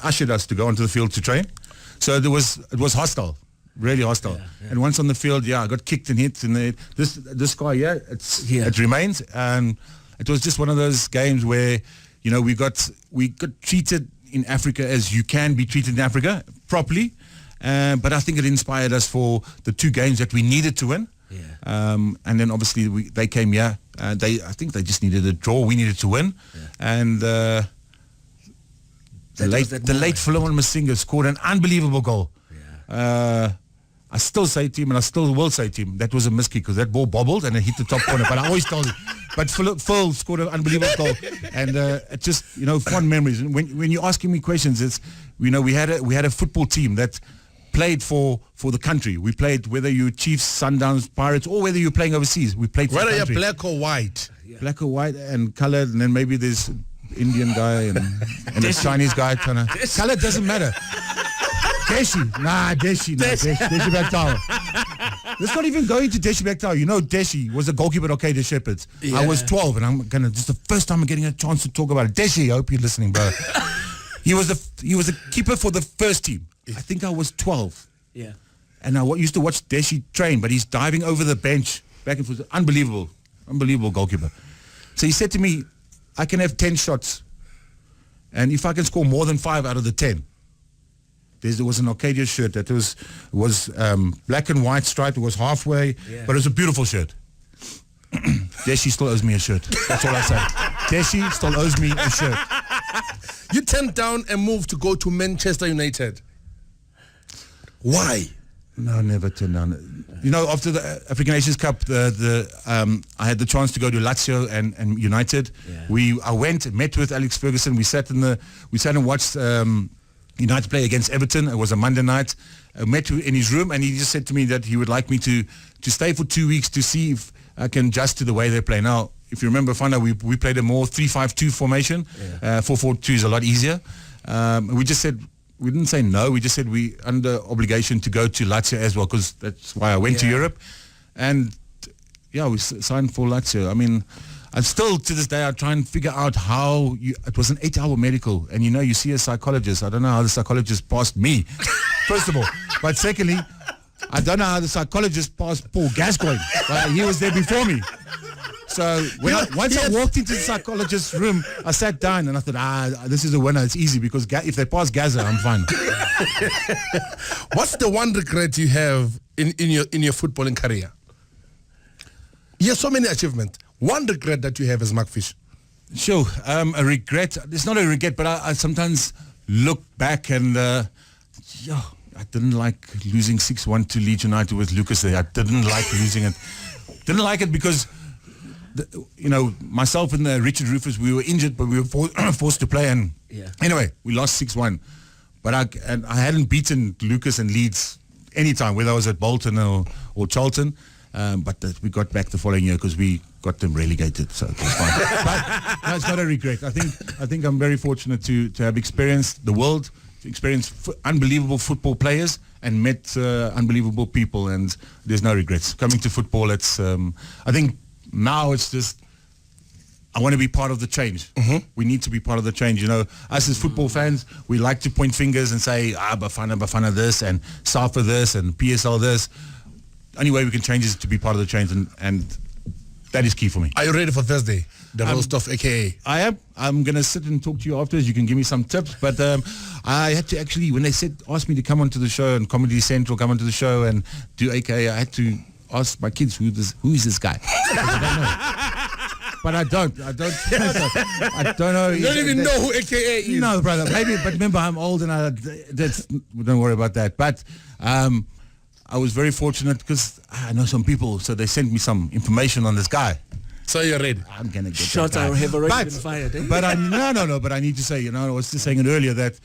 ushered us to go onto the field to train. So it was hostile, really hostile. And once on the field, I got kicked and hit, and this scar here, it remains. And it was just one of those games where, you know, we got treated in Africa as you can be treated in Africa properly. But I think it inspired us for the 2 games that we needed to win. And then obviously they came here. I think they just needed a draw. We needed to win. And the late Philemon Masinga scored an unbelievable goal. I still say to him, and I still will say to him, that was a miskick because that ball bobbled and it hit the top corner. But I always told him. But Phil scored an unbelievable goal, and it's just, you know, fond memories. And when you're asking me questions, it's, you know, we had a football team that played for the country. We played, whether you Chiefs, Sundowns, Pirates, or whether you're playing overseas. We played for the country. Whether you're black or white. Black or white and colored, and then maybe there's Indian guy and a Chinese guy trying to. Color doesn't matter. Deshi back tower. Let's not even go into Deshi back tower. You know, Deshi was the goalkeeper at OK the Shepherds. I was 12, and I'm gonna, just the first time I'm getting a chance to talk about it. Deshi, I hope you're listening, bro. He was a keeper for the first team. I think I was 12. Yeah. And I used to watch Deshi train, but he's diving over the bench back and forth. Unbelievable goalkeeper. So he said to me, I can have 10 shots, and if I can score more than 5 out of the 10, there was an Arcadia shirt that was black and white striped. It was halfway, but it was a beautiful shirt. Deshi still owes me a shirt. That's all I say. Deshi still owes me a shirt. You turned down a move to go to Manchester United. Why? No, never turned down. You know, after the African Nations Cup, I had the chance to go to Lazio and United. I went, met with Alex Ferguson. We sat and watched United play against Everton. It was a Monday night. I met in his room, and he just said to me that he would like me to stay for 2 weeks to see if I can adjust to the way they play. Now, if you remember, we played a more 3-5-2 formation. 4-4-2 is a lot easier. We just said, we didn't say no. We just said we under obligation to go to Lazio as well, because that's why I went to Europe. And we signed for Lazio. I mean, I still, to this day, I try and figure out how it was an 8-hour medical. And, you know, you see a psychologist. I don't know how the psychologist passed me, first of all. But secondly, I don't know how the psychologist passed Paul Gascoigne. He was there before me. So once I walked into the psychologist's room, I sat down and I thought, this is a winner. It's easy because if they pass Gaza, I'm fine. What's the one regret you have in your footballing career? You have so many achievements. One regret that you have is Mark Fish. Sure. A regret. It's not a regret, but I sometimes look back and I didn't like losing 6-1 to Leeds United with Lucas there. I didn't like losing it. Didn't like it because, myself and Richard Rufus, we were injured, but we were forced to play. And anyway, we lost 6-1. But I hadn't beaten Lucas and Leeds any time, whether I was at Bolton or Charlton. But we got back the following year because we got them relegated, so it was fine. But no, it's not a regret. I think I'm very fortunate to have experienced the world, experienced unbelievable football players, and met unbelievable people. And there's no regrets coming to football. It's I think now it's just I want to be part of the change. Mm-hmm. We need to be part of the change. Us as football fans, we like to point fingers and say Bafana this and SAFA this and PSL this. Only way we can change is to be part of the change, and that is key for me. Are you ready for Thursday? The roast of AKA. I am. I'm going to sit and talk to you afterwards. You can give me some tips. But I had to actually, when they asked me to come onto the show and Comedy Central come onto the show and do AKA, I had to ask my kids, who is this guy? But I don't know. I don't know. You don't even know who AKA is. No, brother. Maybe, but remember, I'm old and don't worry about that. But I was very fortunate because I know some people, so they sent me some information on this guy. So you're ready? I'm gonna get shots that guy. have already been fired. Eh? But but I need to say, I was just saying it earlier that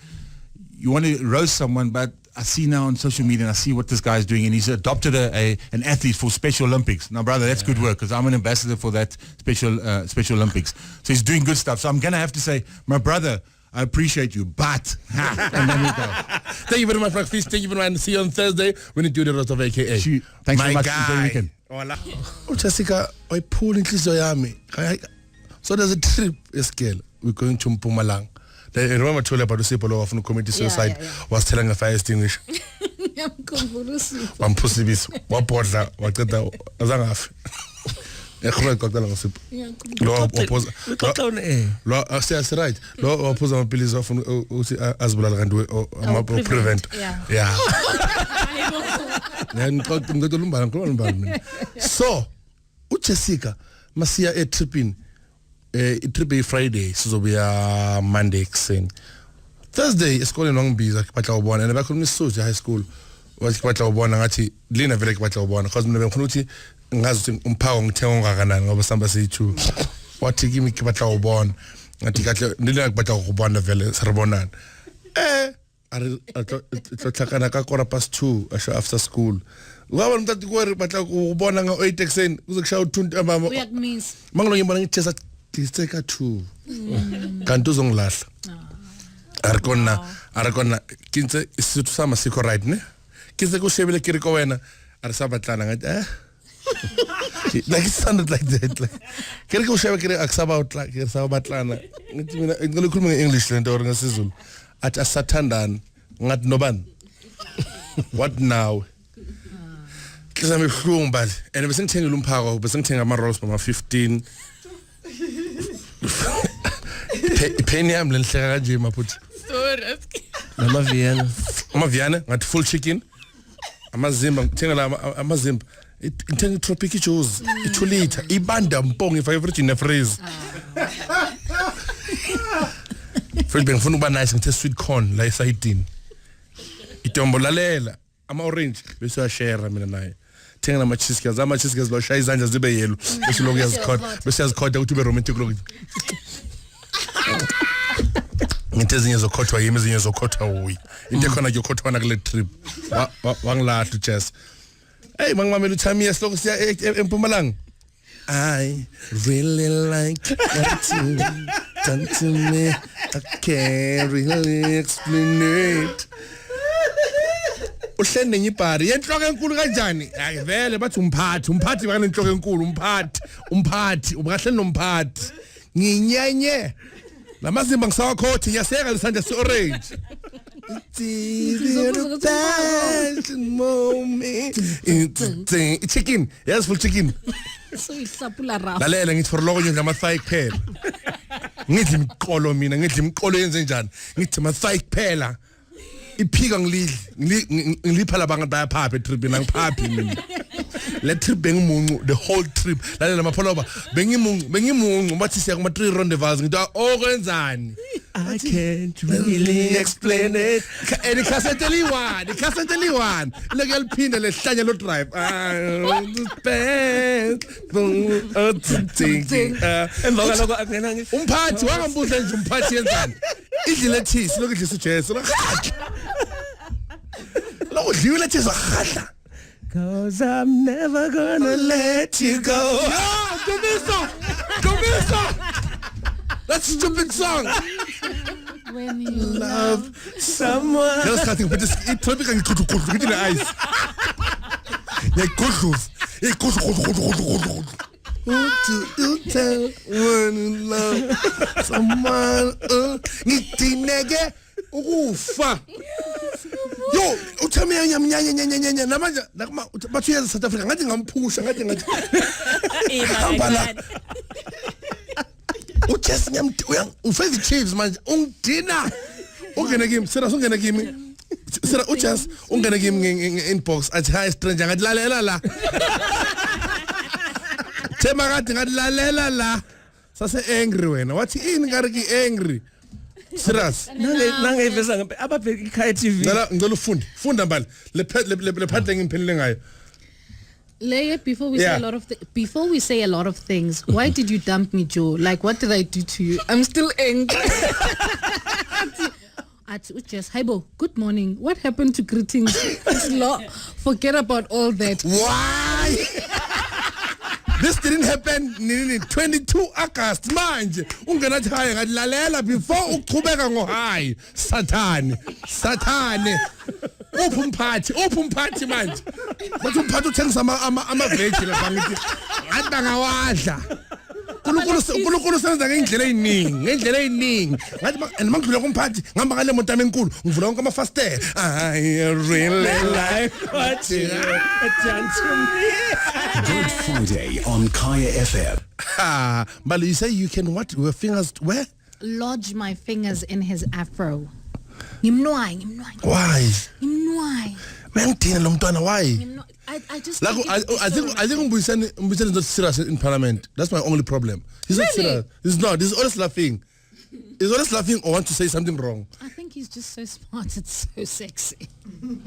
you want to roast someone, but I see now on social media and I see what this guy's doing, and he's adopted an athlete for Special Olympics. Now, brother, that's good work because I'm an ambassador for that Special Olympics. So he's doing good stuff. So I'm gonna have to say, my brother, I appreciate you, but and then we go. Thank you very much, Mark Fish. Thank you very much, and see you on Thursday when you do the roast of AKA. Thanks my very much. guy. Enjoy the weekend. Jessica, I pull in yami. So there's a trip, girl. We're going to Mpumalanga. I remember told about the people of the community suicide was telling a fire extinguisher. I'm possibis. What port that? What did that? Azangaf. Right. Law oppose our police often as well and prevent. Yeah. So, Jessica, Masia a tripping. It will be Friday, so we are Monday. Thursday is calling long bees like Patlawan, and I couldn't miss high school. Was Patlawan and actually Lina Village Patlawan, because never Kunuti has Pound Tonga over somebody to what to give me Patlawan and to get Nila Patlawan Village, Sarbonan. It's like 2:15 after school. Well, I'm that worry, but like 8 texting was a shout to Weird means. Manglo yung chesa take a 2. Kanto zong last. Arakona kinse isitu sama siko right ne. Kinse ko shebele kiriko wena arsaba tlana ngat like it sounded like that like kiriko shebele kiri aksaba utla kirsaba tlana ngithi mina ngikukhuluma ngeEnglish lento or ngesizulu at asathandana ngat noban. What now? Kizame Skhumba and bese ngithengile umphako bese ngithenga ama rolls bama 15 penny yami lenhleka kanje maphuthi amaviana ngathi full chicken amazimba ngithenga la amazimba ngithenga tropic juice 2 liter ibanda mpongo ifake everything in freeze futhi bengifuna ukuba nice ngithe sweet corn la esayidini itombo lalela ama orange bese uyashare mina naye thenga ama cheeseburgers lo shaya izandla zibe yellow bese lokhu yazikhoda ukuthi ube romantic lokhu ngithe ezinye zokhothwa yimi ezinye zokhothwa uyi into ekhona nje ukhothwana kule trip wangilahla uJess hey mangimamela uThami esiloko siya eMpumalanga I really like what you done to me I can't really explain it uhleli nenye ibhari yenhloko enkulu kanjani hayi vele bathi umphathi bakane inhloko enkulu umphathi ubakahleli nomphathi nginyenye lamazimba ngisawakhothi ngiyaseka lesandla se-orange chicken yes full chicken So isapula ra. lalela ngithi for lokho nje ngama-thigh kuphela ngidla imiqolo mina ngidla imiqolo yenze njani ngithi ama-thigh kuphela iphika ngilipha labantu bayaphapha etripini angiphaphi mina le trip bengimuncu the whole trip lalela mapholoba bengimuncu bathi siya kuma 3 rendezvous ngithi okwenzani I can't really explain it. And ikhaseteli one look yaliphinda lehlanya lo drive Emva lokho akungena ngi umphathi wangambuza nje umphathi yenzani idlile thisi lokho idlisa uJesu lo udliwe lethisa khahla 'cause I'm never gonna let you go. Ndumiso that's a stupid song When you love someone. That's cutting but it topic ngikhudu ngithi le eyes ngikudluza ikudlu to tell when you love someone ngidineke ukufa yo uthame nyanya namanje bathu yeza South Africa ngathi ngamphusha ngathi hamba la uJesu ufezi Chiefs manje ungidina ungena kimi ungena kimi uJesu ungena kimi inbox athi hi stranger ngathi lalela la Thema ngathi ngathi lalela la sase angry wena wathi ini ngari angry serious Nangevesa ngempe ababheka ikhaya TV. ngicela funda mbali le phatle ngiphelele ngayo Leah, before we say a lot of things, why did you dump me, Joe? Like, what did I do to you? I'm still angry. Just Haibo, good morning. What happened to greetings? Forget about all that. Why? This didn't happen in 22 August manje ungenathi hayi ngalalela before uqhubeka ngohayi sathane uphumphathi manje bathi umphathi uthengisa ama-veggie lapha ngithi ngathi bangawadla uNkulunkulu senza ngendlela eziningi ngathi and mangidlula kumphathi ngihamba ngale moto yami enkulu ngivula wonke amafastela I really like what you done to me. Good Friday on Kaya FM. But you say you can what? Your fingers where? Lodge my fingers in his afro. Why? I just like I think Mbuyiseni is not serious in parliament. That's my only problem. He's not serious. He's not. He's always laughing. He's always laughing or want to say something wrong. I think he's just so smart. It's so sexy.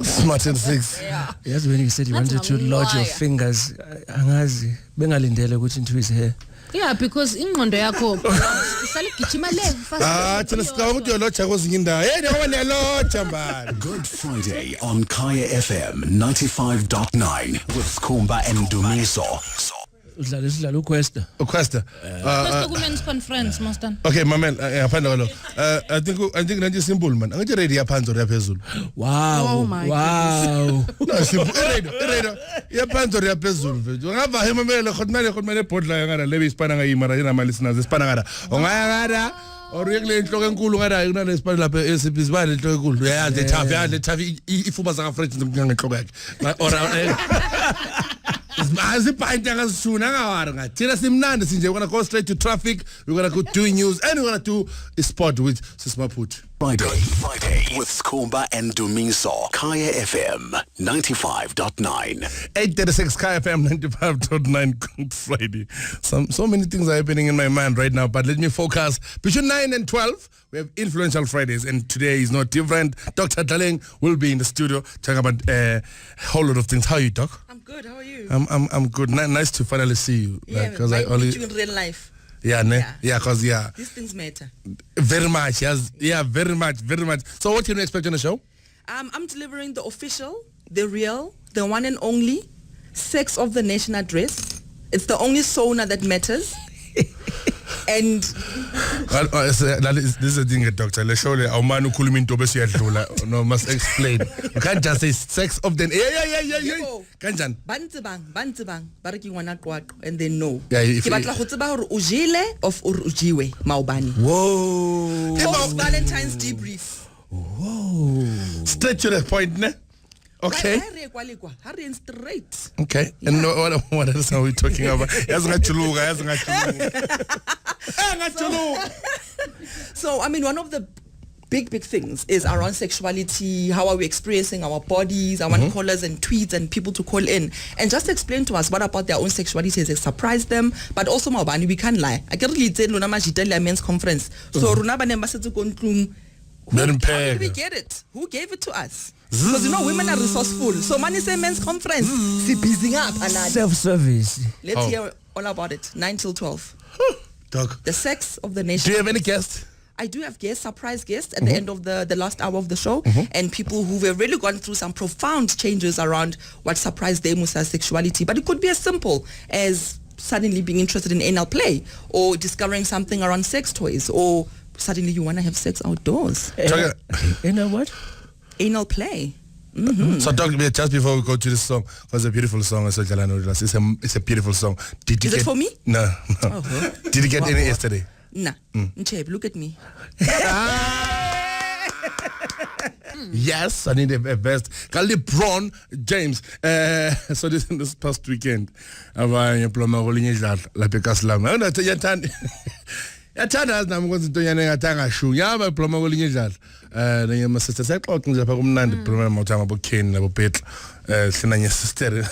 Smart and sexy. Yeah. Yes, when you said you wanted to lodge your fingers, angazi bengalindele ukuthi into his hair. Yeah, because ingqondo yakho isale gijima le fast. Thina sicabanga ukuthi uyalotsha kwezinye indawo. Ngoba niyalotsha mbali. Good Friday on Kaya FM 95.9 with Skhumba and Ndumiso. Udlala uQuesta. Women's conference, Master. Okay, mamel, ngaphandle kwalo. I think nanje simple man. Angithi ready yaphansi or yaphezulu. Wow. Oh my No, simple. Radio. Yaphansi or yaphezulu mfethu. Ngava he mamele khotmane bodla ngara lebi isipana ngayimara yena listeners isipana ngara. Ongayangara or yekule inhloko enkulu ngara kunale isipana lapha esibizibale inhloko enkulu. Yeah, the tafi ifuba zaka French ngenhloko yakhe. Or aziphainte ngazisuna ngawari ngathi thina simnandi sinje we're going to go straight to traffic, we're going to go do news and we're going to do a sport with Sismaput. Friday with Skhumba and Ndumiso. Kaya FM 95.9. 8:36 Kaya FM 95.9. Good Friday. So many things are happening in my mind right now, but let me focus. Between 9 and 12 we have Influential Fridays, and today is not different. Dr. Daleng will be in the studio talking about a whole lot of things. How are you, Doc? I'm good. How are you? I'm good. Nice to finally see you. Yeah, because I meet you in real life. Yeah, because these things matter. Very much, yes. Yeah, very much. So what can we expect on the show? I'm delivering the official, the real, the one and only Sex of the Nation address. It's the only sauna that matters. And this is a thing, Doctor. Let's show you how man ukhuluma into bese yadlula. No, must explain. You can't just say sex of the yeah. Kanjani? Bantsibang ba re ke ngwana qwaqo and they know. Yeah, ke batla go tseba hore o jile of o jiwe maobane. Whoa. Post Valentine's debrief. Whoa. Straight to the point, ne? Okay. Hurry straight. Okay. And what else are we talking about? So, I mean, one of the big things is around sexuality. How are we experiencing our bodies? I want callers and tweets and people to call in and just explain to us what about their own sexuality has surprised them. But also, Mabani, we can't lie. I can really say Luna Majitalia men's conference. So, Runaba Nembasa how did we get it? Who gave it to us? Because you know women are resourceful. So money say men's conference. Busy up. Self-service. Let's hear all about it. 9 till 12. Doc. The sex of the nation. Do you have any guests? I do have guests, surprise guests at the end of the last hour of the show, and people who have really gone through some profound changes around what surprised them with their sexuality. But it could be as simple as suddenly being interested in anal play, or discovering something around sex toys, or suddenly you want to have sex outdoors. You know what? Anal play. So talk to me just before we go to this song, because it's a beautiful song. It's a beautiful song. Is it for me? No. Did you get any yesterday? Nah. Look at me. Yes, I need a best. LeBron James. So this past weekend, I yathanda nami ukuthi into yana ngathanga shu yaba diploma kwelinye idlala nenye ma sister saxoxa nje lapha kumnandi diploma mawuthanga bo Ken nabo Petra sina nye sister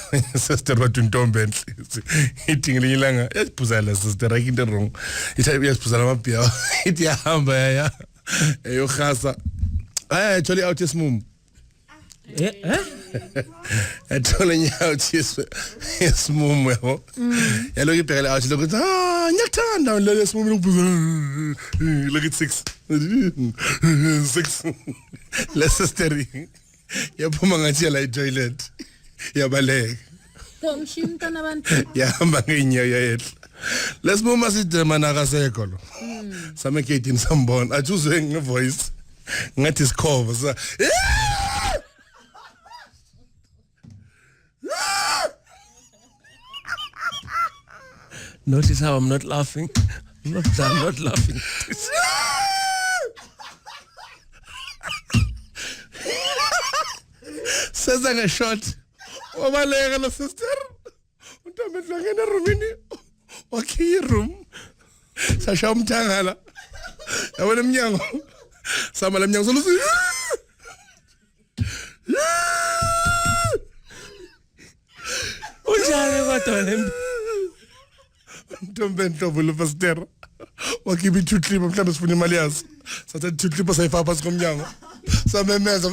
wathi intombi enhle ithi ngelinye ilanga yasiphuzela sister like into wrong ithi yasiphuzela amabhiya ithi yahamba ya eyokhasa actually out esimum Ethole nyawo esimum yabo yaloku ibhekele out lokuthi ngiyathanda lo esimum lokubuzana look at 6 let's sister yaphuma ngathi la toilet yabaleka Ngomshimntana abantu yahamba ngenyawo yethu lesimum asidemana akasekho lo same gate sambona ajuzwe ngevoice ngathi sikhova sa Notice how I'm not laughing. I'm not laughing. Says a shot. Oh my leg, sister. Untombe hlangene roomini. Wakhi room. Sasha umthangala. Yabona emnyango. Samala emnyango solusi. Unjani kodwa lembi? Ntombe ntobo lofastera. Wakibi tutlipa mhlawumbe sifuna imali yazo. Sathe tutlipa sayifaka phansi komnyango. Samemeza.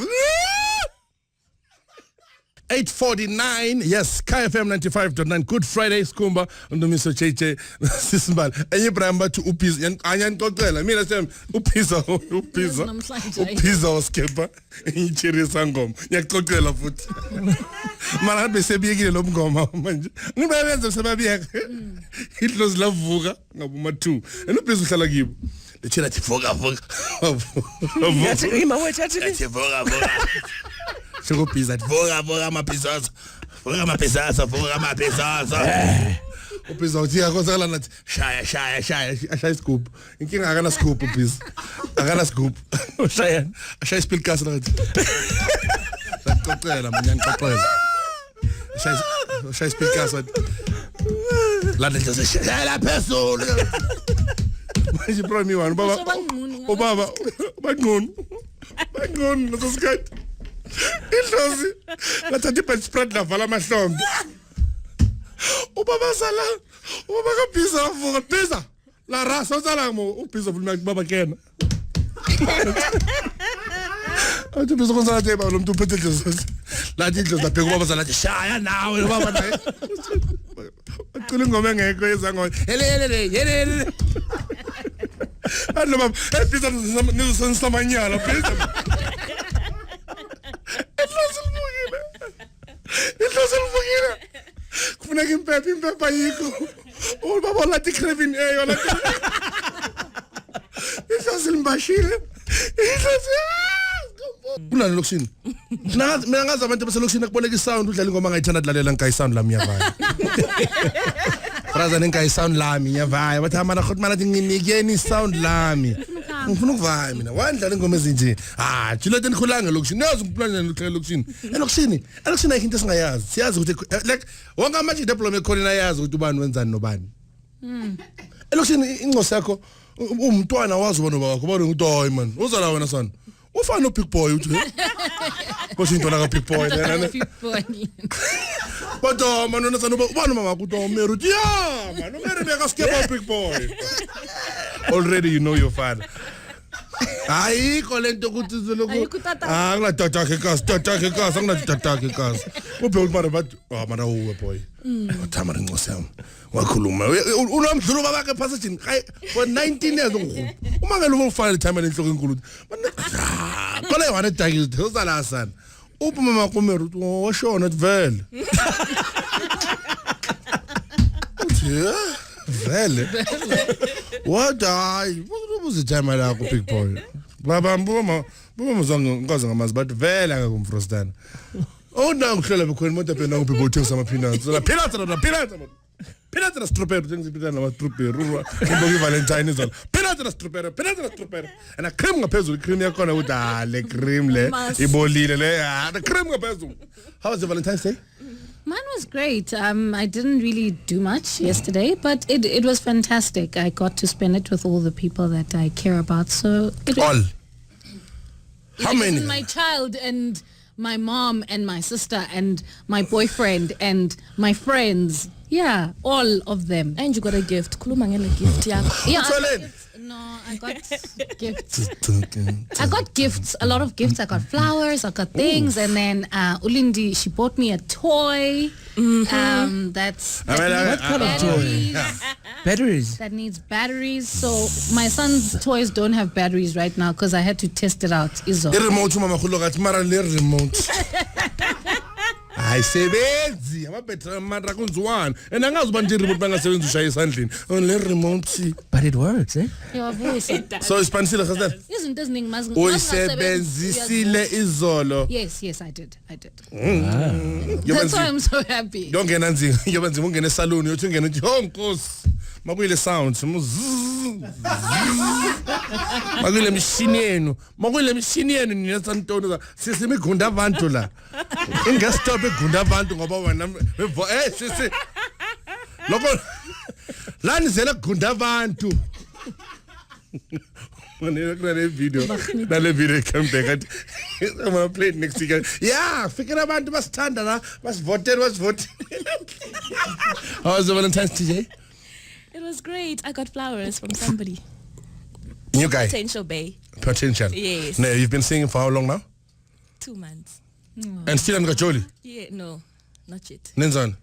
8:49, yes, KFM 95.9. Good Friday, Skhumba, Ndumiso Cheche, Sisimbali. Enye bramba to Upiza. Anya ngixoxela. Mina sem Upiza. Upiza waskepa. Ichiri sangoma. Ngiyaqoxela futhi. Mara bese biyekile lo mngoma manje. Ngibayenza sebabiyeka. Hitlos lavuka ngabuma 2. Upiza uhlala kibo. Lechela thi vuka. Yathi imawethu yathi vuka. Sukuphiza vuka amapizaza. Uphiza uthi yakosala nathi shaya scoop. Inkinga akana scoop uphiza. Akana scoop. Ushaya spill gas nathi. Saxoxela manje ngixoxela. Shaya spill gas wathi. La nto shaya phezulu. Manje bro mi wani baba bangqono losikhathi. Idlozi lathatha ibed spread lavala amahlombe ubaba sala ubaba kabhiza avuka biza la rasa sala mo ubhiza vuma baba kena athi biza konsala teba lo muntu uphethe idlozi lathi idlozi laphe kubaba sala shaya nawe baba naye ucula ingoma engekho yezango hele allo baba biza nizosamanyala biza Ilosel kufuneka impepha yikho ubaba lathi crevin eyo lathi ilosel mbashile kunani lokusini mina ngazi abantu baselokusini kuboleka isound udlala ingoma ngayithanda dlalela ngai sound lami yavaya Fraza ngai sound lami yavaya bathi amana khot mana tinginikeni sound lami ngifuna ukuvaya mina wandlala ingoma ezinje Juliet enikhulanga lokushini nazo ngiplanela ukuhlala lokushini elokushini ayikho into esingayazi siyazi ukuthi like wonke ama diploma ekhona ayazi ukuthi ubani wenzani nobani elokushini incosi yakho umntwana wazi ubona bakho ubona ukuthi hayi man uzala wena son ufana big boy uthi Bosi intwana ka big boy nana But man wena son ubona mama ukuthi Meru yeah man Meru beka skip big boy already you know your father ayikho lento ukuthi lokho ngila tatake kasi anginatatake kasi ubhe mara bathi mara uwe boy uthama incosi yami wakhuluma unomdlulo babakhe passage for 19 years uma ngelo ufana time enhloko enkulu kole wana dagi uzala sana upuma makumero washona vele vele what I was time lakho big boy baba mbuma ngikaze ngamazi but vele akakumfrostana nangihlela bekhona imoto phela ngubhibho uthengisa ama peanuts peanuts na strawberry things peanuts na strawberry ngoba Valentine izolo peanuts na strawberry and a cream ngaphezulu cream yakona ukuthi le cream le ibolile le the cream ngaphezulu. How was the Valentine's Day? Mine was great. I didn't really do much yesterday, but it was fantastic. I got to spend it with all the people that I care about. So all. How many? My child and my mom and my sister and my boyfriend and my friends. Yeah, all of them. And you got a gift. Kuluma ngene gift yakho. Yeah. I got gifts. I got gifts, a lot of gifts. I got flowers, I got things, and then Ulindi, she bought me a toy. That's what kind of toy? Batteries. That needs batteries. So my son's toys don't have batteries right now because I had to test it out. The remote, mama, mara le remote. Ayisebenzi amabhetri amandla kunziwani and angazi banje remote bangasebenzi ushaya esandleni only remote but it works so ispanisile khazana izinto eziningi mazi uyisebenzisile izolo. Yes I did that's why I'm so happy. Yongena nzima yoba nzima ungena esaluni uyothi ungena uthi oh nkosi makuyile sound makuyile machine yenu nina santoni sisimigunda abantu la ingastop egunda abantu ngoba wena sisi lokho la nizela kugunda abantu nale video come back I'm gonna play it next week. Yeah, fikira abantu basithanda la basivote. How was the Valentine's TJ? It was great. I got flowers from somebody. New guy. Potential. Yes. No, you've been singing for how long now? 2 months. And still I'm Gacholi? Yeah, no, not yet. Nenzan.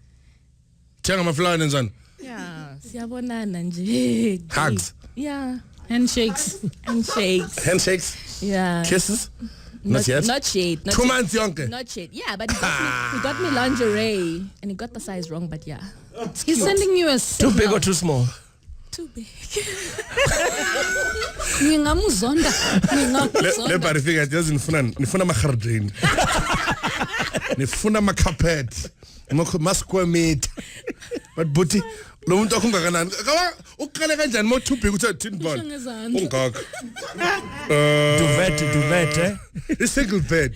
Tell my flower Nenzan. Yeah. Siyabonana nje. Hugs. Yeah. Handshakes. Yeah. Kisses. Not yet. 2 months younger. Not yet. Yeah, but he got me lingerie and he got the size wrong, but yeah. He's sending you a signal. Too big or too small? Too big. Ngingamuzonda. Le bari fika jazi nifuna mahardini. Nifuna macarpet. Square meter. But buti lo muntu akungakanani uqale kanjani mo too big uthi tin ball ungaka duvet a single bed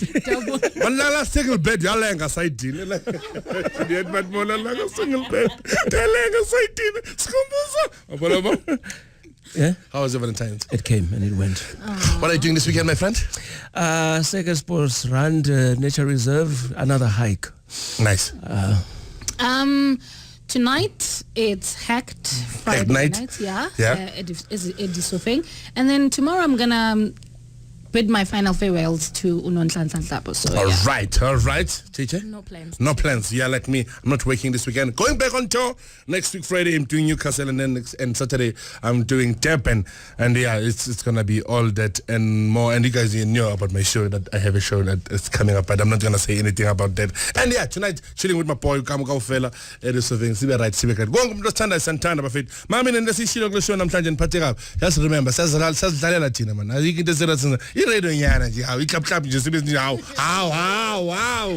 malala single bed yalenga sayidini la yet but mona la single bed yalenga sayidini Skhumba abona. Yeah. How was the Valentine's? It came and it went. What are you doing this weekend, my friend? Second Sports Rand Nature Reserve, another hike. Nice. Tonight it's Hacked Friday night. Yeah. Edisofeng. And then tomorrow I'm gonna bid my final farewells to Unonhlanhla Hlabo. So all right, teacher. No plans. Yeah, like me, I'm not working this weekend. Going back on tour next week Friday. I'm doing Newcastle, and then and Saturday I'm doing Durban, and yeah, it's gonna be all that and more. And you guys know about my show that I have a show that is coming up, but I'm not gonna say anything about that. And yeah, tonight chilling with my boy Kamuka fella. Edisofeng. Sibe right, sibe right. Go on, Santana bafet. Mami nendasi shilo kulesho namhlanje niphatheka. Just remember, sazidlalela thina man. Ayikho into eserathina. Radio nyana nje hawu iklap nje sibe nje hawu